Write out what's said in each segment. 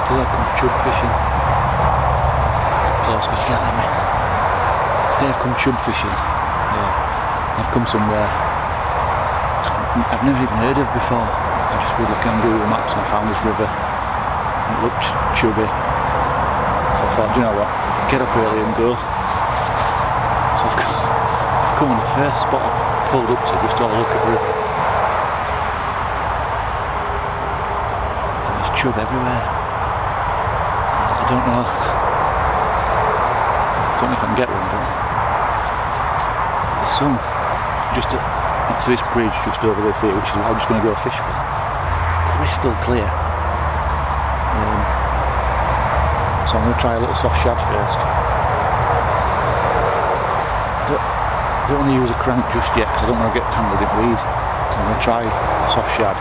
Today I've come chub fishing. Close because you can't hear me. Today I've come chub fishing. Yeah. I've come somewhere I've never even heard of before. I just was looking on Google Maps and I found this river. And it looked chubby. So I thought, do you know what? Get up early and go. So I've come on the first spot I've pulled up to just to have a look at the river. And there's chub everywhere. I don't know if I can get one, but there's some just next to this bridge just over this here, which is what I'm just going to go fish for. It's crystal clear. So I'm going to try a little soft shad first. I don't want to use a crank just yet because I don't want to get tangled in weed. So I'm going to try a soft shad.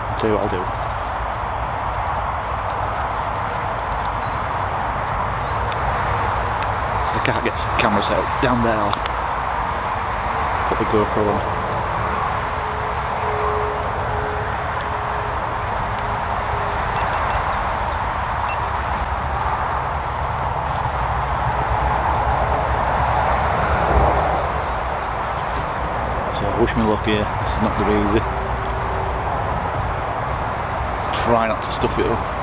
I'll tell you what I'll do. If I can't get the camera set up down there, I'll put the GoPro on. Wish me luck here, this is not going to be easy. Try not to stuff it up.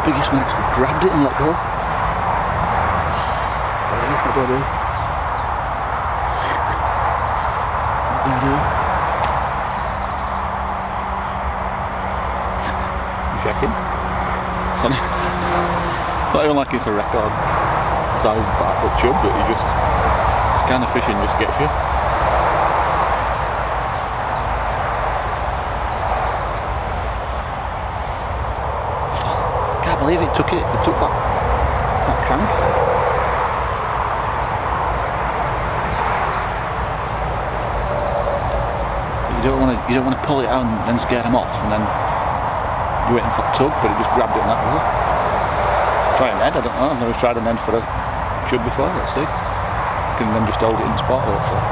Biggest one actually grabbed it and let go. What do I do? What do I do? I'm checking. Sonik. It's not even like it's a record size bark or chub, but this kind of fishing just gets you. I believe it took that crank. You don't want to pull it out and then scare them off, and then you're waiting for a tug, but it just grabbed it in that way. Try an end, I don't know. I've never tried an end for a chub before. Let's see. I can then just hold it in the spot, hopefully.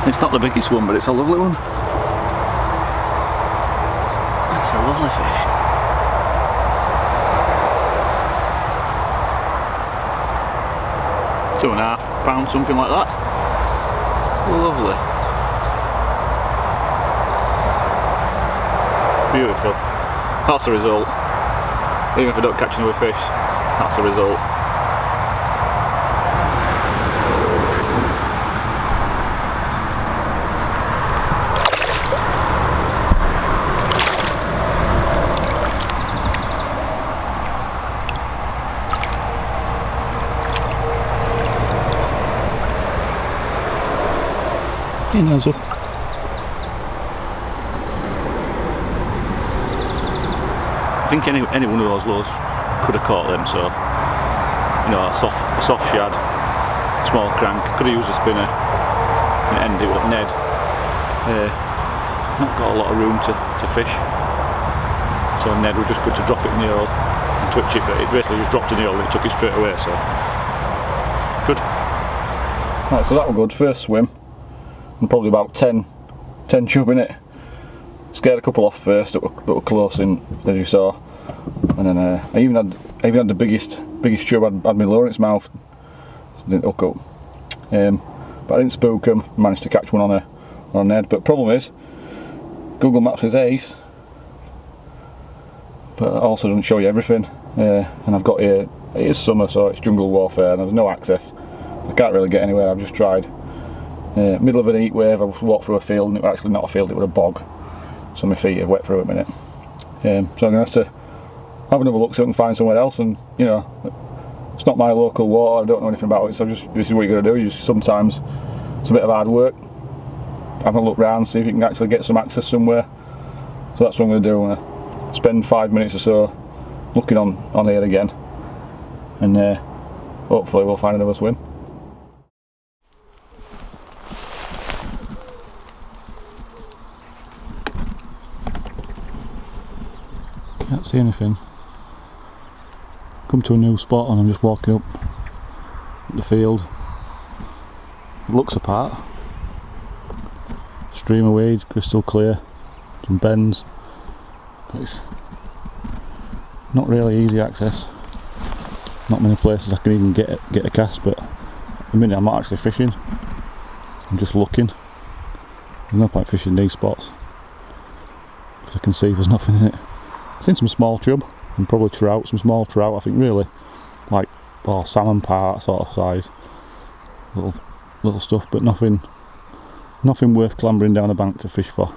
It's not the biggest one, but it's a lovely one. It's a lovely fish. £2.5 pounds, something like that. Lovely. Beautiful. That's the result. Even if I don't catch another fish, that's the result. He knows up. I think any one of those lures could have caught them, so you know, a soft shad, small crank, could have used a spinner and ended it with Ned. Not got a lot of room to fish, so Ned was just good to drop it in the hole and twitch it, but it basically just dropped in the hole and it took it straight away, so good. Right, so that was good, first swim, and probably about 10 chub in it. Scared a couple off first that were close in, as you saw, and then I even had the biggest chub had my lure in its mouth. Didn't hook up, but I didn't spook them. Managed to catch one on a Ned. But problem is, Google Maps is ace, but it also doesn't show you everything. And I've got here. It is summer, so it's jungle warfare, and there's no access. I can't really get anywhere. I've just tried. Middle of an heat wave. I've walked through a field, and it was actually not a field. It was a bog. So my feet are wet for a minute. So I'm going to have to have another look so I can find somewhere else, and you know, it's not my local water, I don't know anything about it, so this is what you got to do. Sometimes it's a bit of hard work, having a look round, see if you can actually get some access somewhere. So that's what I'm going to do. I'm going to spend 5 minutes or so looking on here again, and hopefully we'll find another swim. Can't see anything. Come to a new spot and I'm just walking up the field. It looks apart. Stream of weeds, crystal clear, some bends, but it's not really easy access. Not many places I can even get a cast, but at the minute I'm not actually fishing. I'm just looking. There's no point fishing these spots because I can see there's nothing in it. I've seen some small chub and probably trout, some small trout, I think, really like salmon part sort of size, little stuff, but nothing worth clambering down a bank to fish for.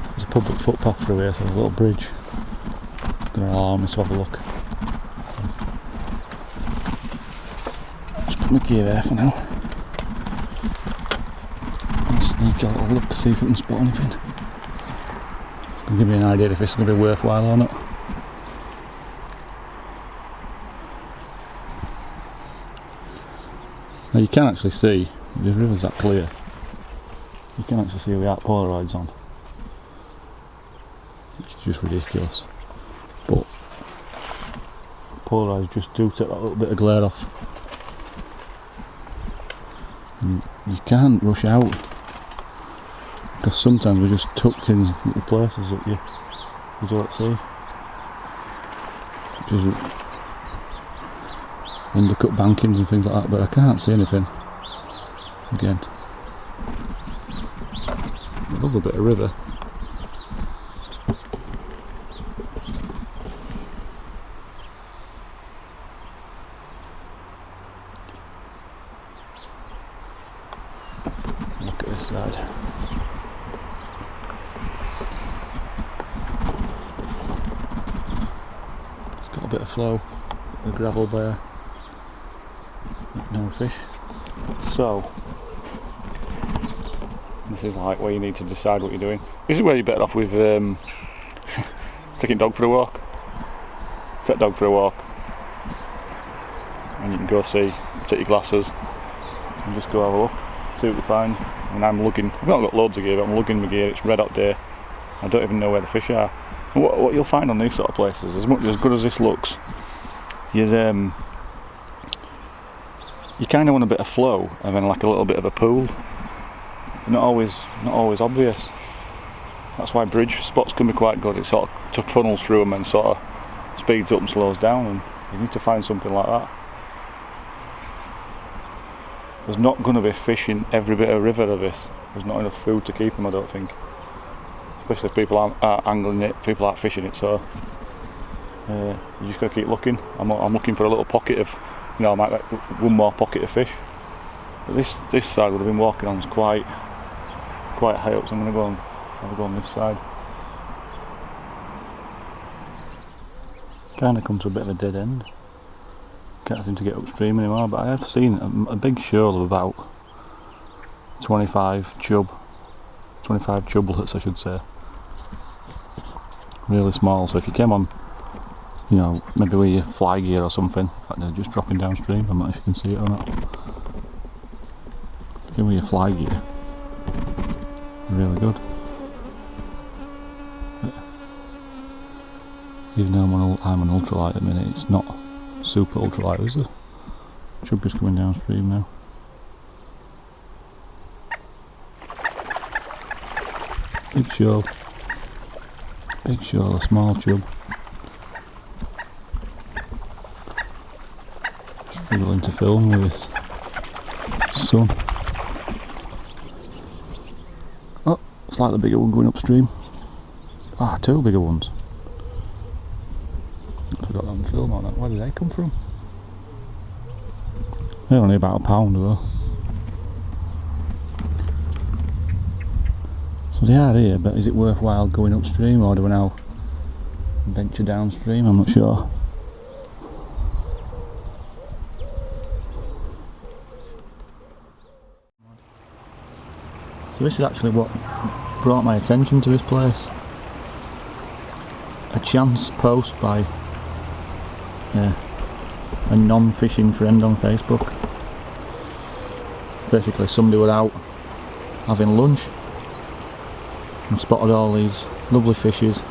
There's a public footpath through here, so there's a little bridge. Gonna allow me to have a look. My gear there for now. I'll sneak a little look to see if we can spot anything. It's going to give me an idea if this is going to be worthwhile or not. Now you can actually see, the river's that clear, you can actually see without Polaroids on, which is just ridiculous. But Polaroids just do take that little bit of glare off. You can't rush out because sometimes we're just tucked in little places that you don't see, which is undercut bankings and things like that, but I can't see anything. Again, a little bit of river. Look at this side. It's got a bit of flow, the gravel there, no fish. So, this is like where you need to decide what you're doing. This is where you're better off with taking dog for a walk. Take dog for a walk, and you can go see, take your glasses, and just go have a look, see what you find. And I'm lugging, I've not got loads of gear, but I'm lugging my gear. It's red hot day, I don't even know where the fish are. And what you'll find on these sort of places, as good as this looks, you kind of want a bit of flow and then like a little bit of a pool. Not always obvious. That's why bridge spots can be quite good. It sort of funnels through them and sort of speeds up and slows down, and you need to find something like that. There's not going to be fish in every bit of river of this. There's not enough food to keep them, I don't think. Especially if people aren't angling it, people aren't fishing it, so you just got to keep looking. I'm looking for a little pocket of, you know, I might like one more pocket of fish. But this side would have been walking on is quite high up, so I'm going to go and have a go on this side. Kind of come to a bit of a dead end. Can't seem to get upstream anymore, but I have seen a big shoal of about 25 chublets, I should say. Really small, so if you came on, you know, maybe with your fly gear or something, in fact they're just dropping downstream, I'm not sure if you can see it or not. If you with your fly gear, really good. But even though I'm an ultralight at the minute, it's not super ultralight, is it? Chub is coming downstream now. Big shoal, a small chub. Struggling to film with this sun. Oh, slightly bigger one going upstream. Ah, two bigger ones. I forgot on film on that. Where did they come from? They're only about a pound though. So they are here, but is it worthwhile going upstream, or do we now venture downstream? I'm not sure. So this is actually what brought my attention to this place. A chance post by a non-fishing friend on Facebook. Basically somebody was out having lunch and spotted all these lovely fishes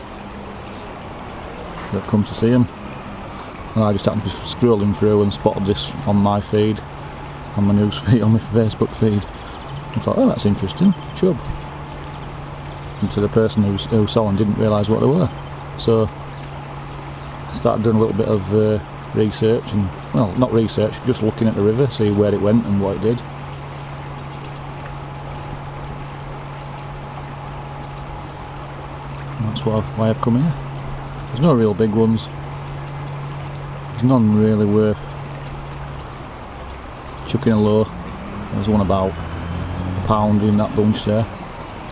that come to see them, and I just happened to be scrolling through and spotted this on my feed, on my news feed, on my Facebook feed, and thought, oh, that's interesting, chub. And to the person who saw them didn't realise what they were, so I started doing a little bit of research, and well, not research, just looking at the river, see where it went and what it did. That's why I've come here. There's no real big ones. There's none really worth chucking a low. There's one about a pound in that bunch there.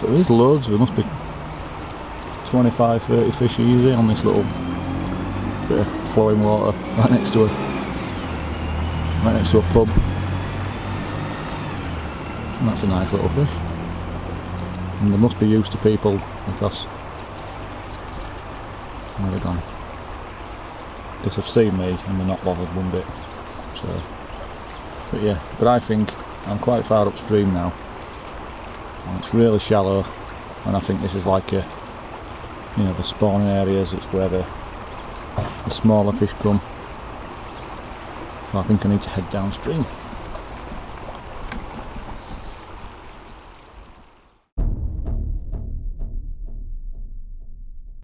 But there's loads. There must be 25-30 fish easy on this little bit of flowing water right next to a pub. And that's a nice little fish. And they must be used to people because where they're gone. Because they've seen me and they're not bothered one bit. So, but yeah, but I think I'm quite far upstream now, and it's really shallow, and I think this is like a, you know, the spawning areas. It's where the smaller fish come. So I think I need to head downstream.